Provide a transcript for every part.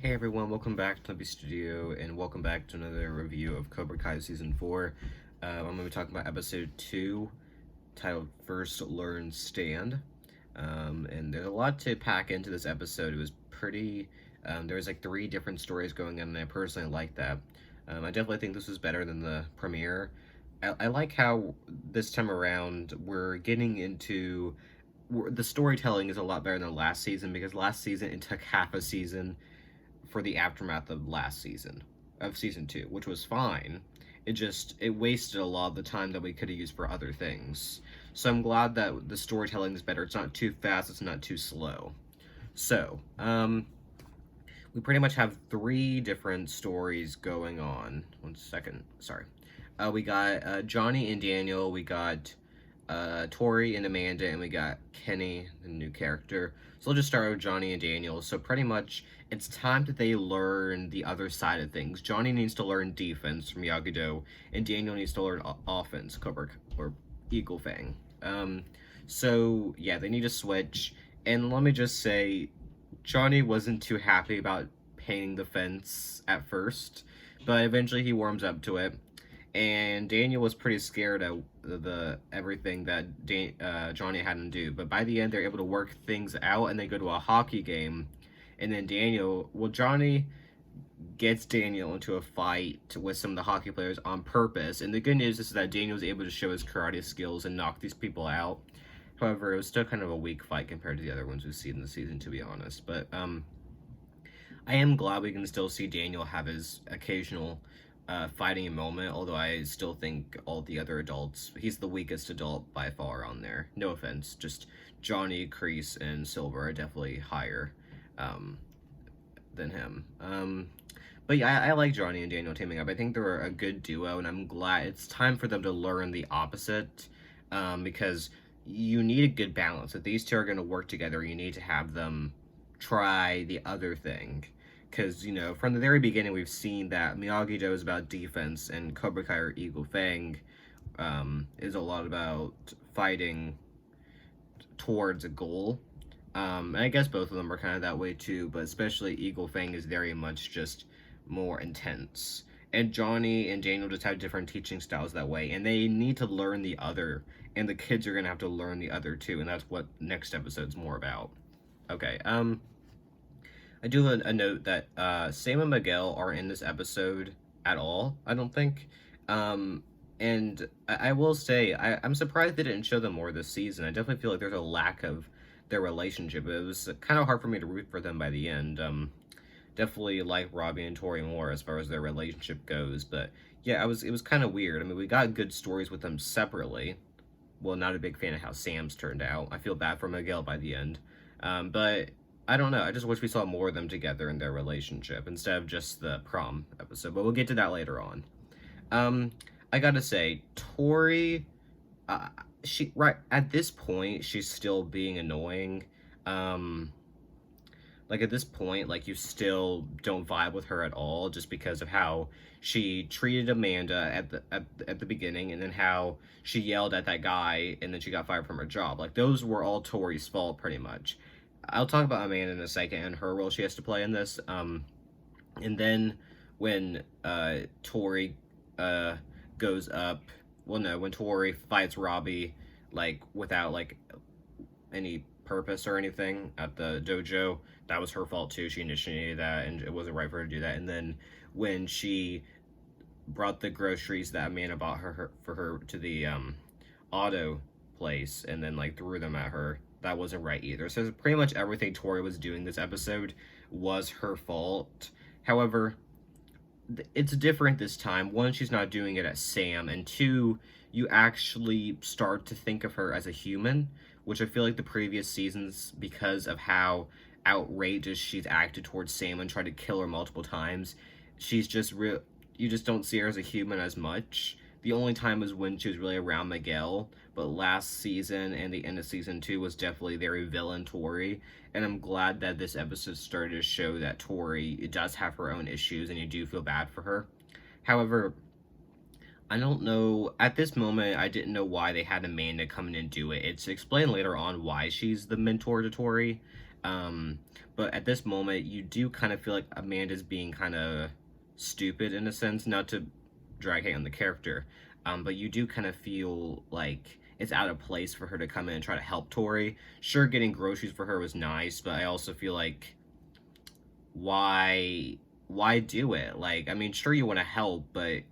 Hey everyone, welcome back to Nuppy Studio, and welcome back to another review of Cobra Kai Season 4. I'm going to be talking about Episode 2, titled First Learn Stand. And there's a lot to pack into this episode. It was pretty, there was like 3 different stories going on, and I personally like that. I definitely think this was better than the premiere. I like how this time around we're getting into the storytelling is a lot better than last season, because last season it took half a season for the aftermath of last season, of season 2, which was fine. It wasted a lot of the time that we could have used for other things. So I'm glad that the storytelling is better. It's not too fast, it's not too slow. So, we pretty much have 3 different stories going on. One second, sorry. We got Johnny and Daniel, we got Tori and Amanda, and we got Kenny, the new character. So we'll just start with Johnny and Daniel. So pretty much, it's time that they learn the other side of things. Johnny needs to learn defense from Miyagi-Do, and Daniel needs to learn offense, Cobra, or Eagle Fang. So yeah, they need to switch. And let me just say, Johnny wasn't too happy about painting the fence at first, but eventually he warms up to it. And Daniel was pretty scared of the everything that Johnny had him do. But by the end, they're able to work things out, and they go to a hockey game. And then Johnny gets Daniel into a fight with some of the hockey players on purpose. And the good news is that Daniel was able to show his karate skills and knock these people out. However, it was still kind of a weak fight compared to the other ones we've seen in the season, to be honest. But I am glad we can still see Daniel have his occasional fighting moment, although I still think all the other adults, he's the weakest adult by far on there. No offense, just Johnny, Kreese, and Silver are definitely higher than him. But yeah, I like Johnny and Daniel teaming up. I think they're a good duo, and I'm glad it's time for them to learn the opposite, because you need a good balance. If these two are going to work together, you need to have them try the other thing. Because, from the very beginning, we've seen that Miyagi-Do is about defense, and Cobra Kai or Eagle Fang is a lot about fighting towards a goal. And I guess both of them are kind of that way too, but especially Eagle Fang is very much just more intense. And Johnny and Daniel just have different teaching styles that way, and they need to learn the other, and the kids are going to have to learn the other too, and that's what next episode's more about. Okay, I do have a note that Sam and Miguel are in this episode at all, I don't think. And I will say, I'm surprised they didn't show them more this season. I definitely feel like there's a lack of their relationship. It was kind of hard for me to root for them by the end. Definitely like Robbie and Tori more as far as their relationship goes. But yeah, it was kind of weird. I mean, we got good stories with them separately. Well, not a big fan of how Sam's turned out. I feel bad for Miguel by the end. But I don't know. I just wish we saw more of them together in their relationship instead of just the prom episode. But we'll get to that later on. I gotta say, Tori, she right at this point, she's still being annoying. Like at this point, like you still don't vibe with her at all, just because of how she treated Amanda at the beginning, and then how she yelled at that guy, and then she got fired from her job. Like those were all Tori's fault, pretty much. I'll talk about Amanda in a second and her role she has to play in this. And then when Tori goes up, well, no, when Tori fights Robbie, like without like any purpose or anything at the dojo, that was her fault too. She initiated that, and it wasn't right for her to do that. And then when she brought the groceries that Amanda bought for her to the auto place, and then like threw them at her, that wasn't right either. So pretty much everything Tori was doing this episode was her fault. However, it's different this time. One, she's not doing it as Sam, and two, you actually start to think of her as a human, which I feel like the previous seasons, because of how outrageous she's acted towards Sam and tried to kill her multiple times, she's just you just don't see her as a human as much. The only time was when she was really around Miguel, but last season and the end of season 2 was definitely very villain Tori, and I'm glad that this episode started to show that Tori does have her own issues, and you do feel bad for her. However, I don't know, at this moment, I didn't know why they had Amanda come in and do it. It's explained later on why she's the mentor to Tori, But at this moment, you do kind of feel like Amanda's being kind of stupid in a sense, not to drag hate on the character, but you do kind of feel like it's out of place for her to come in and try to help Tori. Sure, getting groceries for her was nice, but I also feel like why do it? Like, I mean, sure you want to help, but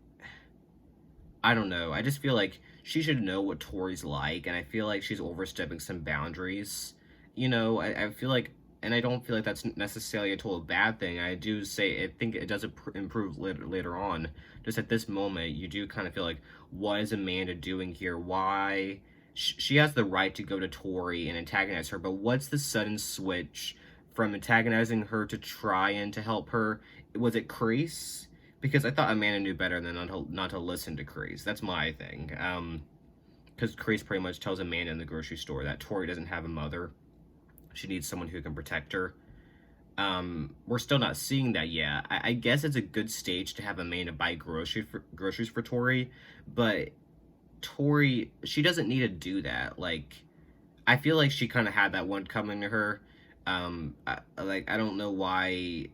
I don't know. I just feel like she should know what Tori's like, and I feel like she's overstepping some boundaries. I feel like, and I don't feel like that's necessarily a total bad thing. I do say, I think it does improve later on. Just at this moment, you do kind of feel like, what is Amanda doing here? Why? She has the right to go to Tori and antagonize her, but what's the sudden switch from antagonizing her to try and to help her? Was it Kreese? Because I thought Amanda knew better than not to listen to Kreese. That's my thing. Because Kreese pretty much tells Amanda in the grocery store that Tori doesn't have a mother. She needs someone who can protect her. We're still not seeing that yet. I guess it's a good stage to have Amanda buy groceries for Tori, but Tori, she doesn't need to do that. Like, I feel like she kind of had that one coming to her. I don't know why.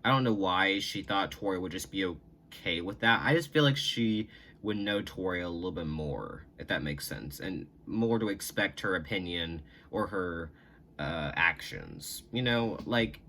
I don't know why she thought Tori would just be okay with that. I just feel like she would know Tori a little bit more, if that makes sense, and more to expect her opinion or her actions. Like,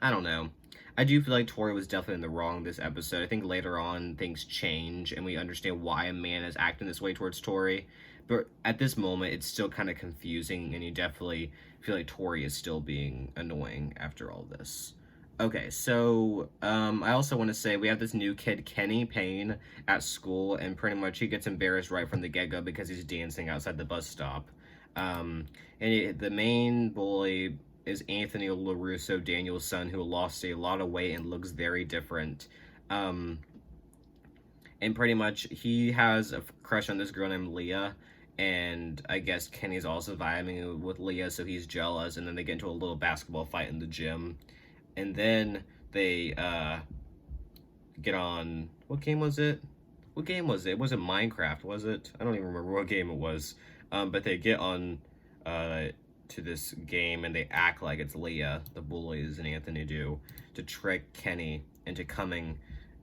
I don't know. I do feel like Tori was definitely in the wrong this episode. I think later on things change and we understand why a man is acting this way towards Tori. But at this moment, it's still kind of confusing, and you definitely feel like Tori is still being annoying after all this. Okay, so I also want to say we have this new kid, Kenny Payne, at school, and pretty much he gets embarrassed right from the get-go because he's dancing outside the bus stop. The main bully is Anthony LaRusso, Daniel's son, who lost a lot of weight and looks very different. And pretty much he has a crush on this girl named Leah, and I guess Kenny's also vibing with Leah, so he's jealous, and then they get into a little basketball fight in the gym. And then they get on, what game was it? What game was it? Was it Minecraft, was it? I don't even remember what game it was. But they get on to this game and they act like it's Leah, the bullies and Anthony do, to trick Kenny into coming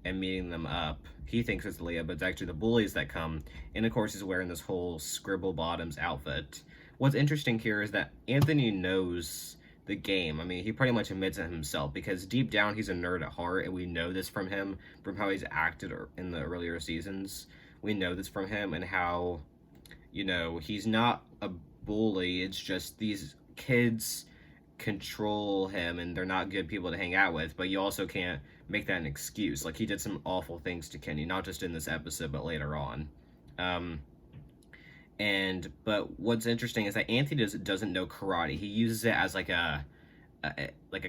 and meeting them up. He thinks it's Leah, but it's actually the bullies that come. And of course he's wearing this whole Scribble Bottoms outfit. What's interesting here is that Anthony knows the game. I mean, he pretty much admits it himself because deep down he's a nerd at heart, and we know this from him, from how he's acted in the earlier seasons. We know this from him and how, he's not a bully. It's just these kids control him and they're not good people to hang out with, but you also can't make that an excuse. Like, he did some awful things to Kenny, not just in this episode, but later on. But what's interesting is that Anthony doesn't know karate. He uses it as like a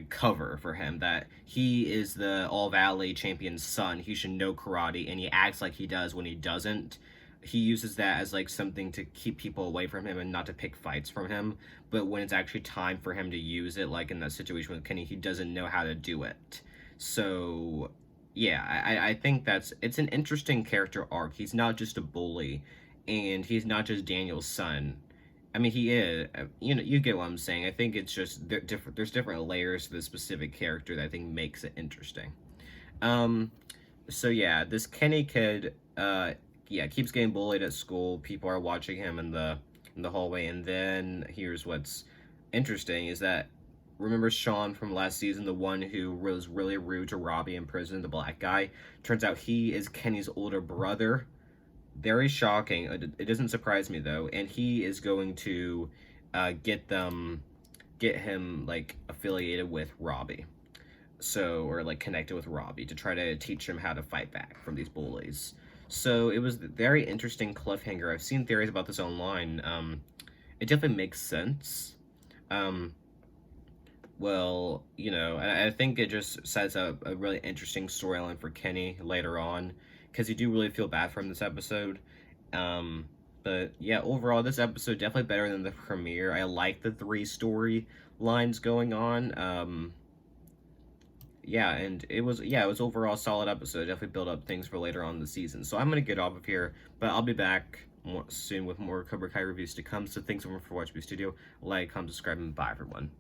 cover for him, that he is the All Valley champion's son. He should know karate, and he acts like he does when he doesn't. He uses that as like something to keep people away from him and not to pick fights from him. But when it's actually time for him to use it, like in that situation with Kenny, he doesn't know how to do it. So yeah, I think it's an interesting character arc. He's not just a bully, and he's not just Daniel's son. I mean, he is. You get what I'm saying. I think it's just different. There's different layers to this specific character that I think makes it interesting. So yeah, this Kenny kid, keeps getting bullied at school. People are watching him in the hallway, and then here's what's interesting is that, remember Sean from last season, the one who was really rude to Robbie in prison, the black guy? Turns out he is Kenny's older brother. Very shocking. It doesn't surprise me though, and he is going to get him like affiliated with Robbie, or like connected with Robbie to try to teach him how to fight back from these bullies. So it was a very interesting cliffhanger. I've seen theories about this online. It definitely makes sense. Well, I think it just sets up a really interesting storyline for Kenny later on, because you do really feel bad for him this episode. But yeah, overall, this episode definitely better than the premiere. I like the 3 story lines going on. It was overall a solid episode. Definitely built up things for later on in the season. So I'm gonna get off of here, but I'll be back soon with more Cobra Kai reviews to come. So thanks everyone for watching my studio. Like, comment, subscribe, and bye everyone.